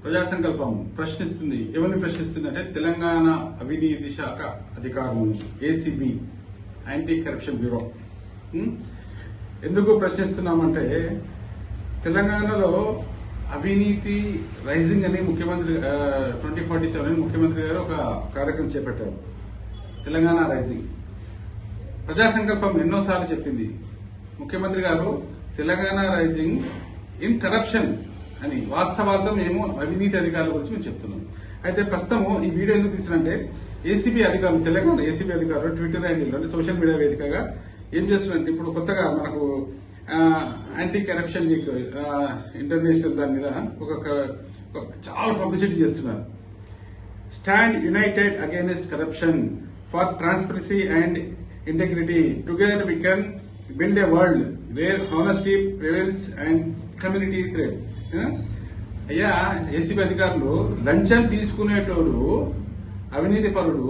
ప్రజా సంకల్పం ప్రశ్నిస్తుంది. ఎవరిని ప్రశ్నిస్తుందంటే తెలంగాణ అవినీతి శాఖ అధికారులను, ఏసీబీ, యాంటీ కరప్షన్ బ్యూరో. ఎందుకు ప్రశ్నిస్తున్నామంటే తెలంగాణలో అవినీతి రైజింగ్ అని ముఖ్యమంత్రి 2047 అని ముఖ్యమంత్రి గారు ఒక కార్యక్రమం చేపట్టారు. తెలంగాణ రైజింగ్. ప్రజా సంకల్పం ఎన్నోసార్లు చెప్పింది. ముఖ్యమంత్రి గారు తెలంగాణ రైజింగ్ ఇన్ కరప్షన్ అని, వాస్తవాలతో మేము అవినీతి అధికారుల గురించి మేము చెప్తున్నాం. అయితే ప్రస్తుతం ఈ వీడియో ఎందుకు తీసినంటే ఏసీబీ అధికారులు, తెలంగాణ ఏసీబీ అధికారులు ట్విట్టర్ హ్యాండిల్లో సోషల్ మీడియా వేదికగా ఏం చేస్తున్నారంటే ఇప్పుడు కొత్తగా మనకు యాంటీ కరప్షన్ వీక్ ఇంటర్నేషనల్ దాని మీద ఒక చాలా పబ్లిసిటీ చేస్తున్నారు. Stand united against corruption for transparency and integrity, together we can build a world where honesty prevails and community thrive. అయ్యా ఏసీబీ అధికారులు లంచం తీసుకునేటోడు అవినీతి పరుడు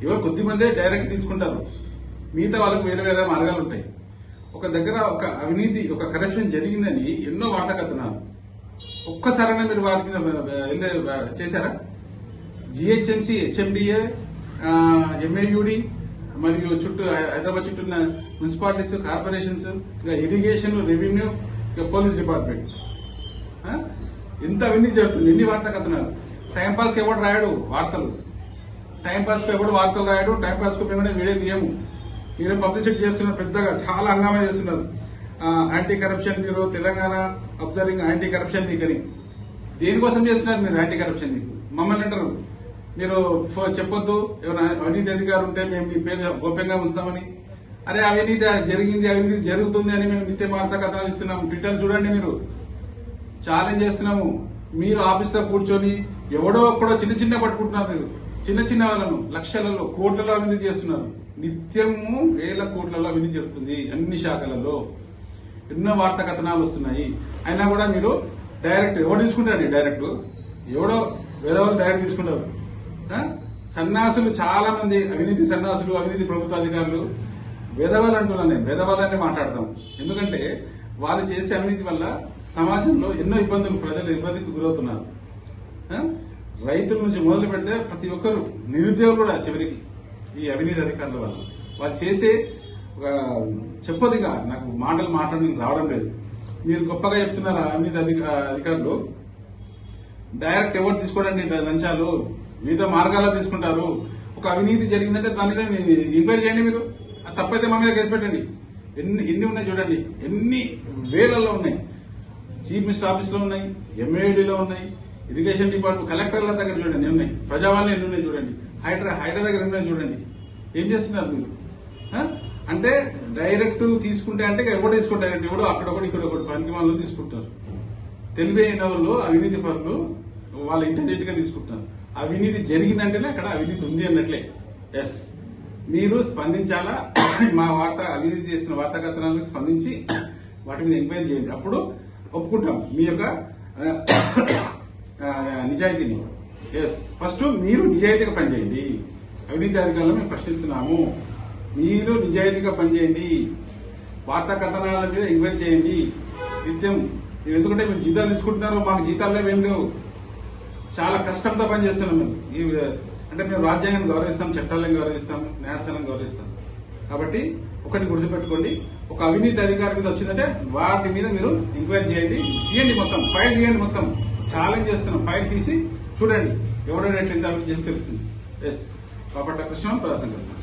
ఎవరు కొద్దిమందే డైరెక్ట్ తీసుకుంటారు, మిగతా వాళ్ళకు వేరే వేరే మార్గాలు ఉంటాయి. ఒక దగ్గర ఒక అవినీతి ఒక కరప్షన్ జరిగిందని ఎన్నో వార్త కథనాలు ఒక్కసారైనా మీరు వాటి మీద చేశారా? జిహెచ్ఎంసీ, హెచ్ఎండిఏ, ఎంఏయుడి మరియు చుట్టూ హైదరాబాద్ చుట్టూ ఉన్న మున్సిపాలిటీస్, కార్పొరేషన్స్, ఇంకా ఇరిగేషన్, రెవెన్యూ, ఇంకా పోలీస్ డిపార్ట్మెంట్, ఎంత అవినీతి జరుగుతుంది. ఎన్ని వార్త కథనాలు. టైంపాస్ ఎవడు రాయడు వార్తలు, టైంపాస్ కు ఎవడు వార్తలు రాయడు, టైంపాస్ కు మేము వీడియో తీయము. మీరే పబ్లిసిటీ చేస్తున్నారు, పెద్దగా చాలా హంగామా చేస్తున్నారు. Anti corruption bureau, Telangana observing anti corruption week అని. దేనికోసం చేస్తున్నారు మీరు యాంటీ కరప్షన్ వీక్? మమ్మల్ని అంటారు మీరు చెప్పొద్దు, ఎవరైనా అవినీతి అధికారులు ఉంటే మేము మీ పేరు గోప్యంగా ఉంచుతామని. అరే అవినీతి జరిగింది, అవినీతి జరుగుతుంది అని మేము నిత్య వార్తా కథనాలు ఇస్తున్నాము. ట్విట్టర్ చూడండి, మీరు ఛాలెంజ్ చేస్తున్నాము. మీరు ఆఫీస్లో కూర్చొని ఎవడో ఒక్కడో చిన్న చిన్న పట్టుకుంటున్నారు. మీరు చిన్న చిన్న వాళ్ళను లక్షలలో కోట్లలో అవినీతి చేస్తున్నారు. నిత్యము వేల కోట్లలో అవినీతి జరుగుతుంది అన్ని శాఖలలో. ఎన్నో వార్తా కథనాలు వస్తున్నాయి. అయినా కూడా మీరు డైరెక్ట్ ఎవడు తీసుకుంటారండి? డైరెక్ట్ ఎవడో వేరేవాళ్ళు డైరెక్ట్ తీసుకుంటారు. సన్నాసులు చాలా మంది, అవినీతి సన్నాసులు, అవినీతి ప్రభుత్వ అధికారులు, వేదవాళ్ళు అంటున్నాను నేను, వేదవాళ్ళనే మాట్లాడతాం. ఎందుకంటే వాళ్ళు చేసే అవినీతి వల్ల సమాజంలో ఎన్నో ఇబ్బందులు, ప్రజలు ఇబ్బందికి గురవుతున్నారు. రైతుల నుంచి మొదలు పెడితే ప్రతి ఒక్కరు, నిరుద్యోగులు కూడా చివరికి ఈ అవినీతి అధికారుల వల్ల. వాళ్ళు చేసే ఒక చెప్పదిగా నాకు మాటలు మాట్లాడడానికి రావడం లేదు. మీరు గొప్పగా చెప్తున్నారు అవినీతి అధికారులు. డైరెక్ట్ ఎవరు తీసుకోవడండి లంచాలు, వివిధ మార్గాల్లో తీసుకుంటారు. ఒక అవినీతి జరిగిందంటే దాని మీద ఎంక్వైరీ చేయండి. మీరు తప్పైతే మా మీద కేసు పెట్టండి. ఎన్ని ఉన్నాయి చూడండి, ఎన్ని వేలల్లో ఉన్నాయి. చీఫ్ మినిస్టర్ ఆఫీస్ లో ఉన్నాయి, ఎంఏడీలో ఉన్నాయి, ఇరిగేషన్ డిపార్ట్మెంట్, కలెక్టర్ల దగ్గర చూడండి ఎన్ని ఉన్నాయి, ప్రజావాళ్ళు ఎన్ని ఉన్నాయి చూడండి, హైడ్రా దగ్గర ఉన్నాయి చూడండి. ఏం చేస్తున్నారు మీరు? అంటే డైరెక్ట్ తీసుకుంటే అంటే ఎవరు తీసుకుంటారు? ఎవడో అక్కడొకటి ఇక్కడొకటి పనికి వాళ్ళు తీసుకుంటారు. తెలివైన వాళ్ళు, అవినీతి పనులు వాళ్ళు ఇంటెలిజెంట్ గా తీసుకుంటున్నారు. అవినీతి జరిగిందంటేనే అక్కడ అవినీతి ఉంది అన్నట్లే. ఎస్, మీరు స్పందించాలా. మా అవినీతి చేసిన వార్తా కథనాలకు స్పందించి వాటి మీద ఎంక్వైరీ చేయండి. అప్పుడు ఒప్పుకుంటాం మీ యొక్క నిజాయితీని. ఎస్, ఫస్ట్ మీరు నిజాయితీగా పనిచేయండి. అవినీతి అధికారులను మేము ప్రశ్నిస్తున్నాము. మీరు నిజాయితీగా పనిచేయండి. వార్తా కథనాల మీద ఎంక్వైరీ చేయండి నిత్యం. ఎందుకంటే మేము జీతాలు తీసుకుంటున్నారు, మాకు జీతాల్లో ఏం లేవు. చాలా కష్టంతో పనిచేస్తున్నాం మేము. అంటే మేము రాజ్యాంగాన్ని గౌరవిస్తాం, చట్టాలను గౌరవిస్తాం, న్యాయస్థానాన్ని గౌరవిస్తాం. కాబట్టి ఒకటి గుర్తుపెట్టుకోండి, ఒక అవినీతి అధికారి మీద వచ్చిందంటే వాటి మీద మీరు ఎంక్వైరీ చేయండి. తీయండి, మొత్తం ఫైల్ తీయండి. మొత్తం ఛాలెంజ్ చేస్తున్నాం. ఫైల్ తీసి చూడండి ఎవడో ఎట్లా ఇంత అభివృద్ధి తెలుస్తుంది. ఎస్, బాపట్ల కృష్ణ, ప్రజా సంకల్పం.